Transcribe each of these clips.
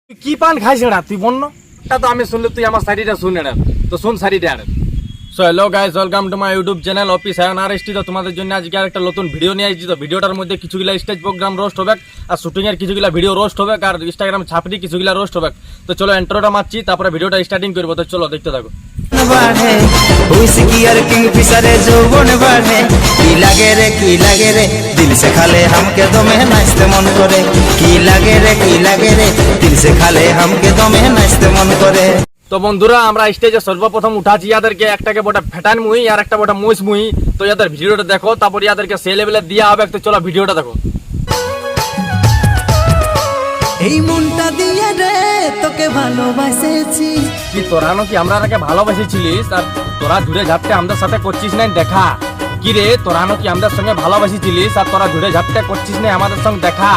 তুই কি পান খাইছ না তুই বন্য তা তো আমি শুনলে তুই আমার শাড়িটা শুনে না তো শুন শাড়িটা আর so hello guys welcome to my YouTube channel অফিস আয়ন আরএসটি। তো তোমাদের জন্য আজকে আরেকটা নতুন ভিডিও নিয়ে আসছি। তো ভিডিওটার মধ্যে কিছুগুলা স্টেজ প্রোগ্রাম রোস্ট হবে আর শুটিং এর কিছুগুলা ভিডিও রোস্ট হবে আর ইনস্টাগ্রাম ছাপড়ি কিছুগুলা রোস্ট হবে। তো চলো ইন্ট্রোটা মারছি তারপরে ভিডিওটা স্টার্টিং করবো। তো চলো দেখতে থাকো। दिल से खाले हमके दमे नाचते मन करे की लागे रे दिल से खाले हमके दमे नाचते मन करे। তো বন্ধুরা আমরা স্টেজে সর্বপ্রথম উঠাচ্ছি ইয়াদেরকে একটাকে বটা ফেটান মুই আর একটা বটা মুইস মুই। তো ইয়াদের ভিডিওটা দেখো তারপর ইয়াদেরকে সেই লেভেলে দেওয়া হবে। তো চলো ভিডিওটা দেখো। এই মনটা দিয়ে রে তোকে ভালোবাসেছি কি তোরা নাকি আমরা আগে ভালোবাসেছিলিস আর তোরা দূরে ঝাপটে আমাদের সাথে করছিস না দেখা। কি রে তোরা নাকি আমাদের সঙ্গে ভালোবাসিছিলিস আর তোরা দূরে ঝাপটে করছিস না আমাদের সঙ্গে দেখা।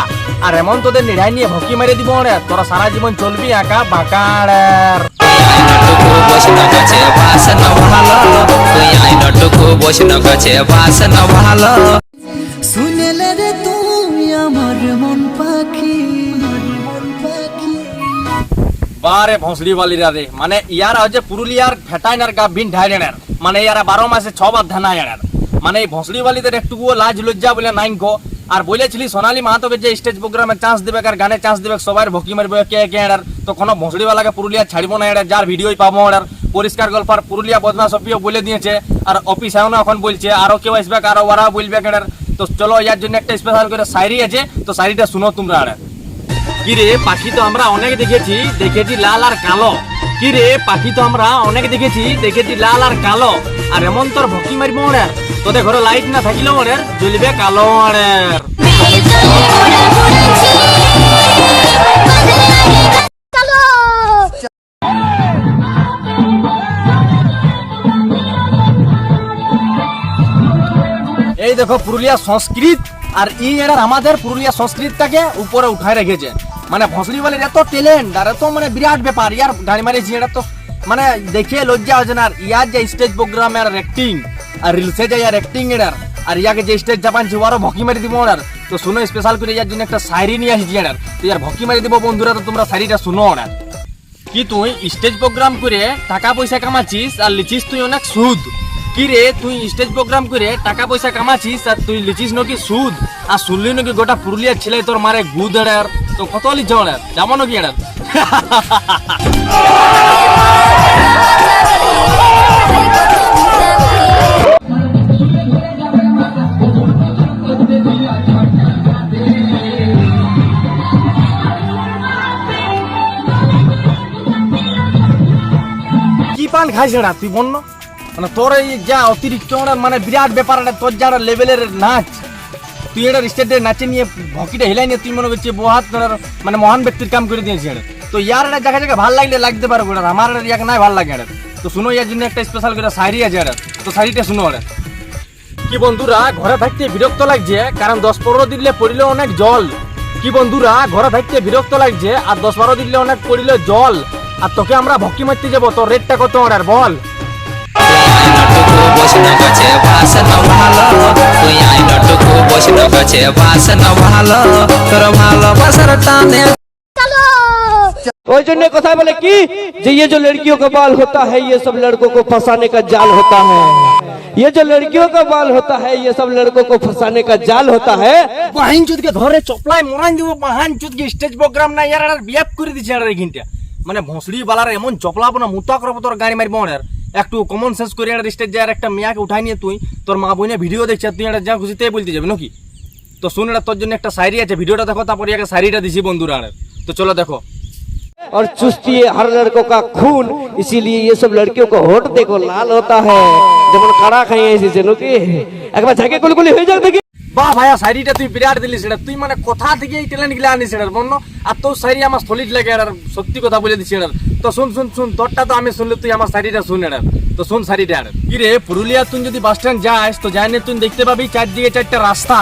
আর এমন তোদের নিড়াই নিয়ে ভকি মেরে দিব রে তোরা সারা জীবন চলবি একা বাঁকাড়ের। শুনেলে রে তুই আমার মন পাখি বারে ভোসড়ি বালিরা রে মানে ইয়ারা হচ্ছে পুরুলিয়ার ফেটাইনার গা বিন ঢাইনের মানে ইয়ারা 12 মাসে 6 বার ধানা ইয়ার মানে এই ভোসড়ি বালিদের একটুকুও লাজ লজ্জা বলে নাই গো। আর বলেছিলি সোনালী মাহাতোকে যে স্টেজ প্রোগ্রামে চান্স দেবে আর গানে চান্স দেবে সবাই ভকি মারবে কে কে এর তো কোনো ভোসড়িওয়ালাকে পুরুলিয়া ছাড়বো না এর যার ভিডিওই পাবো এর পরিষ্কার গল্পার পুরুলিয়া বদমাশ অপিও বলে দিয়েছে আর অফিস আয়না এখন বলছে আরো কেউ আসবে আরো ওরা বলবে এর। তো চলো ইয়ার জন্য একটা স্পেশাল করে শায়রি আছে তো শায়রিটা শুনো তোমরা আর। কি রে পাখি তো আমরা অনেক দেখেছি লাল আর কালো। কি রে পাখি তো আমরা অনেক দেখেছি লাল আর কালো। আর এমন তোর ভকি মারবো ওনের তোদের ঘরে লাইট না থাকিলেও ওনের জ্বলবে কালো ওনের। এই দেখো পুরুলিয়া সংস্কৃত আর এরা আমাদের পুরুলিয়া সংস্কৃতটাকে উপরে উঠায় রেখেছে। মানে ভোসড়ি বলে এত ট্যালেন্ট আর এত মানে বিরাট ব্যাপার ইয়ার গাড়ি মারি এটা তো মানে দেখে লজ্জা হচ্ছে না। আর ইয়ার যে স্টেজ প্রোগ্রামে আর অ্যাক্টিং আর রিলসে যে ইয়ার অ্যাক্টিং এর আর ইয়াকে যে স্টেজ চাপানছি ওরও ভকি মারি দিব ওনার। তো শুনো স্পেশাল করে ইয়ার জন্য একটা শায়রি নিয়ে আসছি এর তো ইয়ার ভকি মারি দিব বন্ধুরা। তো তোমরা শায়রিটা শুনো ওনার। কি তুই স্টেজ প্রোগ্রাম করে টাকা পয়সা কামাচ্ছিস আর লিচিস তুই অনেক সুদ। কি রে তুই স্টেজ প্রোগ্রাম করে টাকা পয়সা কামাচ্ছিস আর তুই লিচিস নাকি সুদ আর শুনলি নাকি গোটা পুরুলিয়ার ছেলে তোর মারে গুদ এড়ার তো কত লিচ এড়ার যেমন নাকি এড়ার। কি পান খাইছ না তুই বন্য মানে তোর এই যা অতিরিক্ত মানে বিরাট ব্যাপার তোর যা লেভেলের নাচ তুই এটা স্টেজে নাচে নিয়ে ভকিটা হিলাই নিয়ে তুই মনে করছিস বহুত মানে মহান ব্যক্তির কাম করে দিয়েছিস এটা। তো ইয়ার এটা জায়গা জায়গায় ভাল লাগলে লাগতে পারে গোটা আমার ইয়াকে নাই ভাল লাগে এটা। তো শুনো ইয়ার জন্য একটা স্পেশাল করে শায়রি আছে এটা তো শায়রিটা শুনো এটা। কি বন্ধুরা ঘরে থাকতে বিরক্ত লাগছে কারণ 10-15 দিলে পড়িলে অনেক জল। কি বন্ধুরা ঘরে থাকতে বিরক্ত লাগছে আর 10-12 দিলে অনেক পড়িলে জল। আর তোকে আমরা ভকি মারতে যাবো তোর রেটটা কত অর্ডার বল। ওই জন্য কথা বলে কি যে ये जो लड़कियों का बाल होता है ये सब लड़कों को फंसाने का जाल होता है। ये जो लड़कियों का बाल होता है ये सब लड़कों को फंसाने का जाल होता है। বাহিন চুদকে ধরে চপলাই মরান দিব বাহান চুদকে স্টেজ প্রোগ্রাম না ইয়ার আর বিয়াপ করে দিছে আর এইখানটা মানে ভোসড়ি বালার এমন চপলাবো না মুতা করবো তোর গাড়ি মারবো আর একটু কমন সেন্স করে আর স্টেজ যায় একটা মেয়াকে উঠাই নিয়ে তুই তোর মা বোনে ভিডিও দেখছে তুই এটা যা খুশিতে বলতে যাবে নাকি। তো শুন এটা তোর জন্য একটা শায়রি আছে ভিডিওটা দেখো তারপরে একটা শায়রিটা দিছি বন্ধুরা। তো চলো দেখো। और चुस्ती है हर लड़कों का खून इसीलिए ये सब लड़कियों को होठ देखो लाल होता है जब कड़ा खाई ऐसे जनो की एक बार झाके गुलगुली हो जाए देखी। বাহ ভাইয়া শায়রিটা তুই বিরাট দিলি সেটা তুই মানে কোথা থেকে এই ট্যালেন্ট গুলো আনিস সেটার বন্য আর তোর শায়রি আমার সলিড লাগে আর সত্যি কথা বলে দিচ্ছি এটার। তো শুন শুন শুন তোরটা তো আমি শুনলে তুই আমার শায়রিটা শুন এটার। তো শুন শায়রিটা আর কি রে পুরুলিয়া তুই যদি বাস স্ট্যান্ড যাস তো যাই তুই দেখতে পাবি চারদিকে 4টা রাস্তা।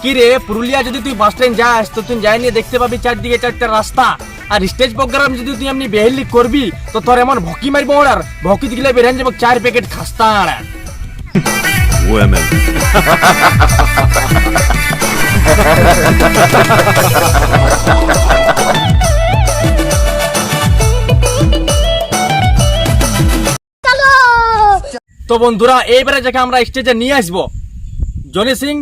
কি রে পুরুলিয়া যদি তুই বাস স্ট্যান্ড যাস তো তুই যাই নিয়ে দেখতে পাবি চারদিকে 4টা রাস্তা। আর স্টেজ প্রোগ্রাম যদি তুই এমনি বেহেলি করবি তো তোর এমন ভকি মারবো আর ভকি দিলে বেরেন যাবো 4 প্যাকেট খাস্তা আর। women. তো বন্ধুরা এইবারে যাকে আমরা স্টেজে নিয়ে আসবো জনি সিং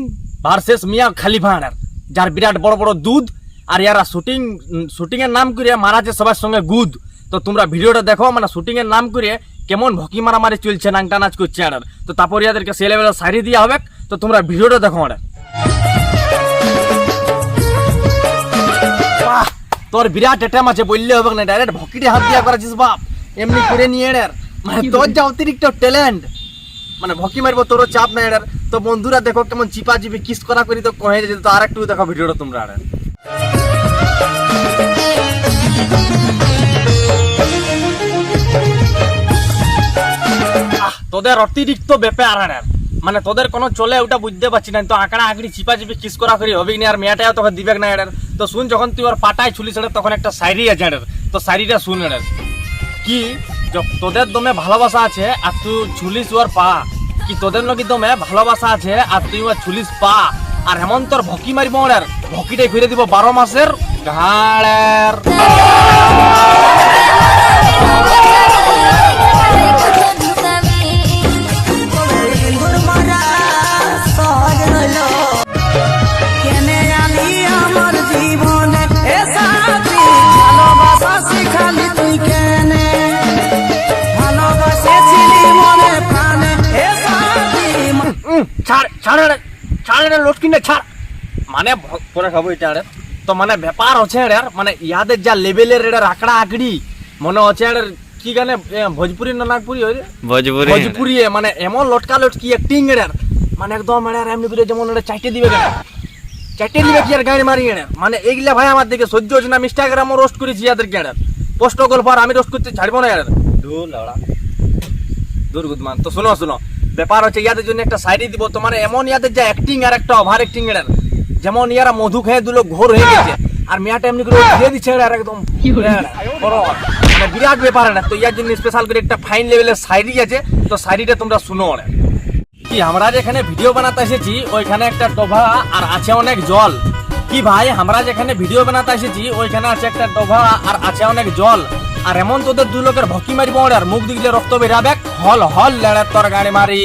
ভার্সেস মিয়া খালিফানের, যার বিরাট বড় বড় দুধ, আর ইয়ারা শুটিং এর নাম করে মারাছে সবার সঙ্গে গুদ। তো তোমরা ভিডিওটা দেখো, মানে শুটিং এর নাম করে কেমন ভকি মারামারি চলছে, নাংটা নাচ করছে আর। তো তারপর ইয়াদেরকে সে লেভেলের শাড়ি দেওয়া হবে। তো তোমরা ভিডিওটা দেখো। বাহ, তোর বিরাট এটাম আছে বললে হবে না, ডাইরেক্ট ভকিটে হাত দিয়া করেছিস বাপ, এমনি করে নিয়ে এর মানে তোর যা অতিরিক্ত ট্যালেন্ট, মানে ভকি মারবো তোরও চাপ নাই এর। তো বন্ধুরা দেখো কেমন চিপা চিপি কিস করা করি তো কহে যেত। তো আর একটু দেখো ভিডিওটা তোমরা আর। তোদের অতিরিক্ত ব্যাপার আর, মানে তোদের কোনো চলে ওটা বুঝতে পারছি না। তো আঁকড়া আঁকড়ি চিপা চিপি কিস করা করি হবে না, আর মেয়েটাও তোকে দিবে না এর। তো শুন, যখন তুই ওর পাটায় ছুলিস তখন একটা শায়রি আছে এর। তো শায়রিটা শুন এর কি, তোদের দমে ভালোবাসা আছে আর তুই ছুলিস ওর পা, কি তোদের নাকি দমে ভালোবাসা আছে আর তুই ওর ছুলিস পা, আর হেমন তোর ভকি মারিব ওর, ভকিটাই ফিরে দিব 12 মাসের ঘাড়ের। মানে পরে খাবো এটা। তো মানে ব্যাপার হচ্ছে মানে ইয়াদের যা লেভেলের আঁকড়া আঁকড়ি মনে হচ্ছে কি গানে ভোজপুরি না নাগপুরি ভোজপুরি, মানে এমন লটকা লটকি অ্যাক্টিং মানে একদম এমনি করে যেমন চাইটে দিবে চাইটে দিবে কি আর গাড়ি মারি মানে এইগুলা ভাই আমার দিকে সহ্য হচ্ছে না। ইনস্টাগ্রামও রোস্ট করেছি ইয়াদের কে পোস্ট গল্প, আর আমি রোস্ট করতে ছাড়বো না দুর্গুদমান। তো শোনো ব্যাপার হচ্ছে ইয়াদের জন্য একটা সাইডি দিব। তোমার এমন ইয়াদের যা অ্যাক্টিং আর একটা ওভার অ্যাক্টিং যেমন ইয়ারা মধু খেয়ে দুলো ঘোর হয়ে গেছে, আর মেয়াটা এমনি করে দিয়ে দিচ্ছে আর একদম মানে বিরাট ব্যাপার না। তো ইয়ার জন্য স্পেশাল করে একটা ফাইন লেভেলের শায়রি আছে। তো শায়রিটা তোমরা শুনো। কি আমরা যেখানে ভিডিও বানাতে এসেছি ওইখানে একটা ডোভা আর আছে অনেক জল। কি ভাই, আমরা যেখানে ভিডিও বানাতে এসেছি ওইখানে আছে একটা ডোভা আর আছে অনেক জল, আর এমন তোদের দু লোকের ভকি মারিব আর মুখ দিলে রক্ত বেরাবে হল হল লেড়ে তোর গাড়ি মারি।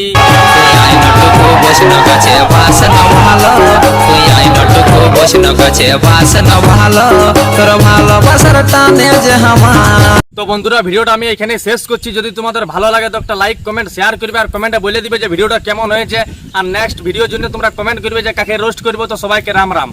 তো বন্ধুরা ভিডিওটা আমি এখানে শেষ করছি। যদি তোমাদের ভালো লাগে তো একটা লাইক কমেন্ট শেয়ার করবে, আর কমেন্টে বলে দিবে যে ভিডিওটা কেমন হয়েছে, আর নেক্সট ভিডিওর জন্য তোমরা কমেন্ট করবে যে কাকে রোস্ট করবো। তো সবাইকে রাম রাম।